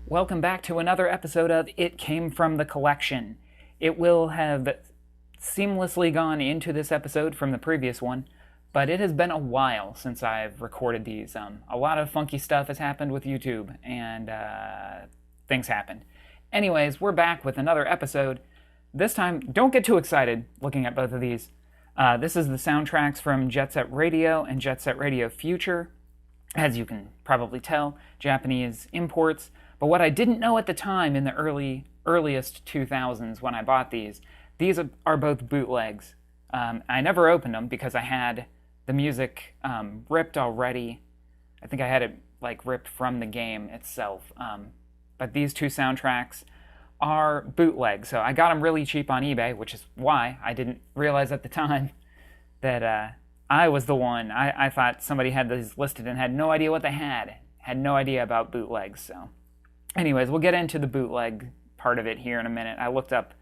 Welcome back to another episode of It Came From the Collection. It will have seamlessly gone into this episode from the previous one, but it has been a while since I've recorded these. A lot of funky stuff has happened with YouTube, and things happened. Anyways, we're back with another episode. This time, don't get too excited looking at both of these. This is the soundtracks from Jet Set Radio and Jet Set Radio Future. As you can probably tell, Japanese imports. But what I didn't know at the time in the earliest 2000s when I bought these are both bootlegs. I never opened them because I had the music ripped already. I think I had it ripped from the game itself. But these two soundtracks are bootlegs. So I got them really cheap on eBay, which is why I didn't realize at the time that I was the one. I thought somebody had these listed and had no idea what they had. Had no idea about bootlegs. So anyways, we'll get into the bootleg part of it here in a minute. I looked up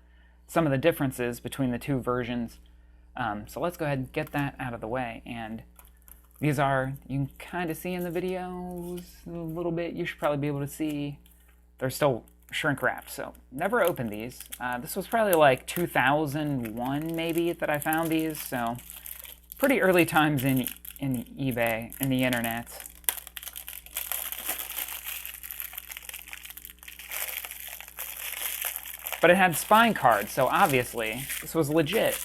some of the differences between the two versions. So let's go ahead and get that out of the way. And these are, you can kind of see in the videos a little bit. You should probably be able to see. They're still shrink wrapped, so never opened these. This was probably 2001 maybe that I found these, so pretty early times in eBay, in the internet. But it had spine cards, so obviously this was legit.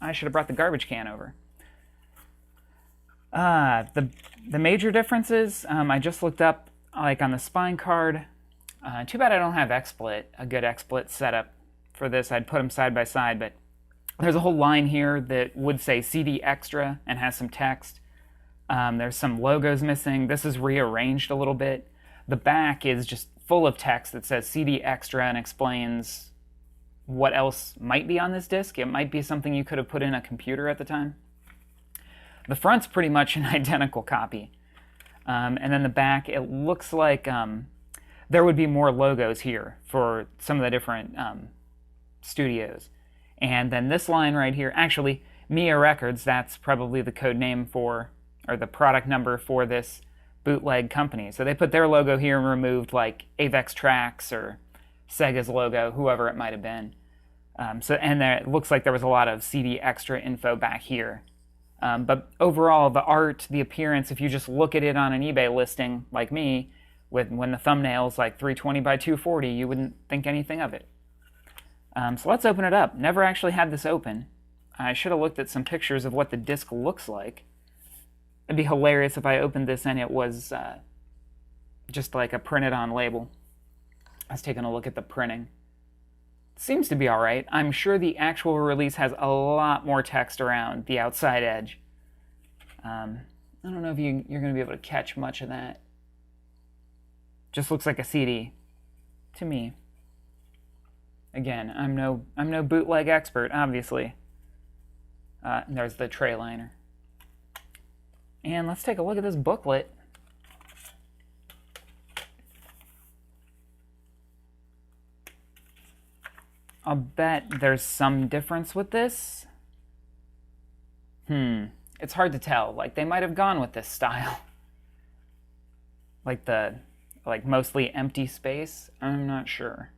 I should have brought the garbage can over. The major differences, I just looked up on the spine card. Too bad I don't have a good XSplit setup for this. I'd put them side by side, but there's a whole line here that would say CD Extra and has some text. There's some logos missing. This is rearranged a little bit. The back is just full of text that says CD Extra and explains what else might be on this disc. It might be something you could have put in a computer at the time. The front's pretty much an identical copy. And then the back, it looks like there would be more logos here for some of the different studios. And then this line right here, actually, Mia Records, that's probably the code name for, or the product number for this bootleg company. So they put their logo here and removed Avex Trax or Sega's logo, whoever it might have been. And it looks like there was a lot of CD Extra info back here. But overall, the art, the appearance, if you just look at it on an eBay listing like me, when the thumbnail's 320 by 240, you wouldn't think anything of it. So let's open it up. Never actually had this open. I should have looked at some pictures of what the disc looks like. It'd be hilarious if I opened this and it was just a printed on label. I was taking a look at the printing. Seems to be alright. I'm sure the actual release has a lot more text around the outside edge. I don't know if you're going to be able to catch much of that. Just looks like a CD to me. Again, I'm no bootleg expert, obviously. There's the tray liner. And let's take a look at this booklet. I'll bet there's some difference with this. It's hard to tell. They might have gone with this style. Mostly empty space. I'm not sure.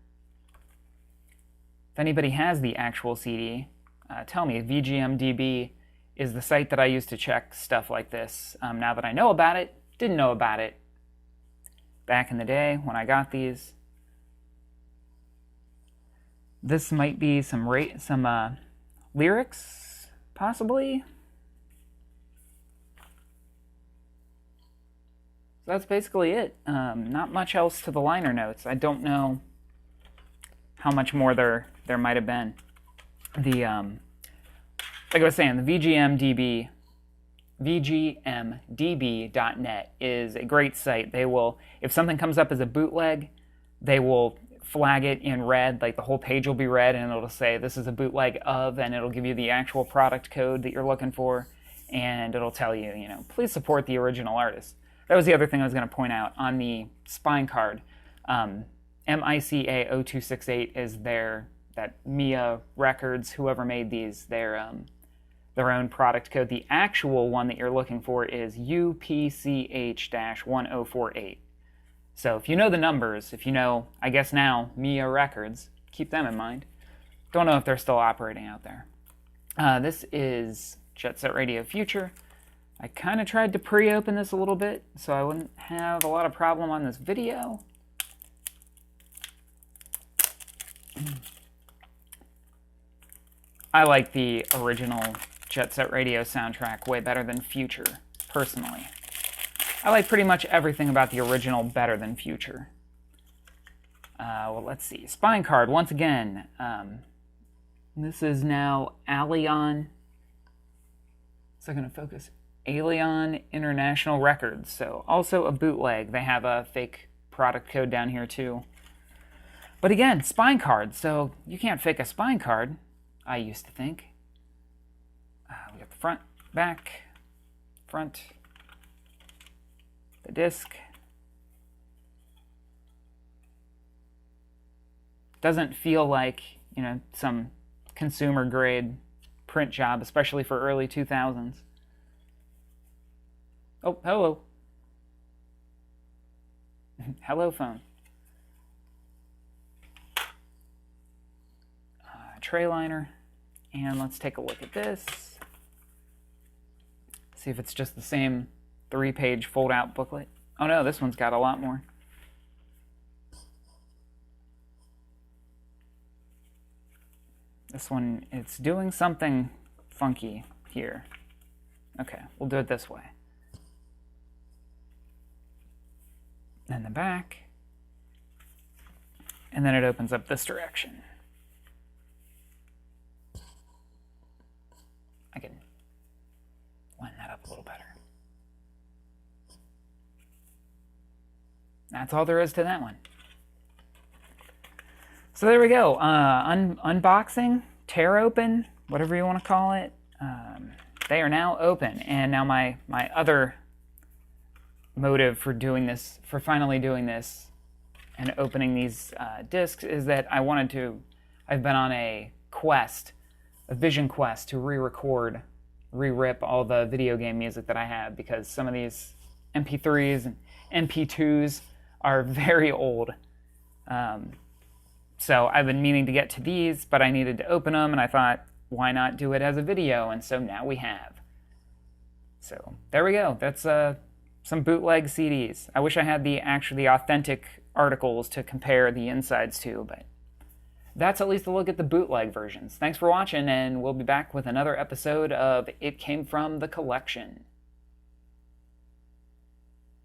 If anybody has the actual CD, tell me. VGMDB is the site that I use to check stuff like this. Now that I know about it, didn't know about it back in the day when I got these. This might be some lyrics, possibly. So that's basically it. Not much else to the liner notes. I don't know how much more there might have been. Like I was saying, the VGMDB.net is a great site. They will, if something comes up as a bootleg, they will flag it in red, the whole page will be red, and it'll say this is a bootleg of, and it'll give you the actual product code that you're looking for, and it'll tell you, please support the original artist. That was the other thing I was going to point out on the spine card. MICA0268 is that Mia Records, whoever made these, their own product code. The actual one that you're looking for is UPCH-1048. So if you know the numbers, if you know, I guess now, Mia Records, keep them in mind. Don't know if they're still operating out there. This is Jet Set Radio Future. I kind of tried to pre-open this a little bit so I wouldn't have a lot of problem on this video. I like the original Jet Set Radio soundtrack way better than Future, personally. I like pretty much everything about the original better than Future. Well, let's see. Spine card, once again. This is now Allion. Is that going to focus? Allion International Records. So also a bootleg. They have a fake product code down here too. But again, spine card. So you can't fake a spine card, I used to think. We got the front, back, front, the disc. Doesn't feel like, you know, some consumer grade print job, especially for early 2000s. Oh, hello. Hello, phone. Tray liner. And let's take a look at this. See if it's just the same 3-page fold-out booklet. Oh no, this one's got a lot more. This one, it's doing something funky here. Okay, we'll do it this way. Then the back. And then it opens up this direction. I can line that up a little better. That's all there is to that one. So there we go. Unboxing, tear open, whatever you want to call it. They are now open. And now my other motive for doing this, for finally doing this and opening these discs, is that I've been on a quest, a vision quest, to re-record, re-rip all the video game music that I have, because some of these MP3s and MP2s are very old. So I've been meaning to get to these, but I needed to open them, and I thought, why not do it as a video? And so now we have. So there we go. That's some bootleg CDs. I wish I had the authentic articles to compare the insides to, but that's at least a look at the bootleg versions. Thanks for watching, and we'll be back with another episode of It Came From the Collection.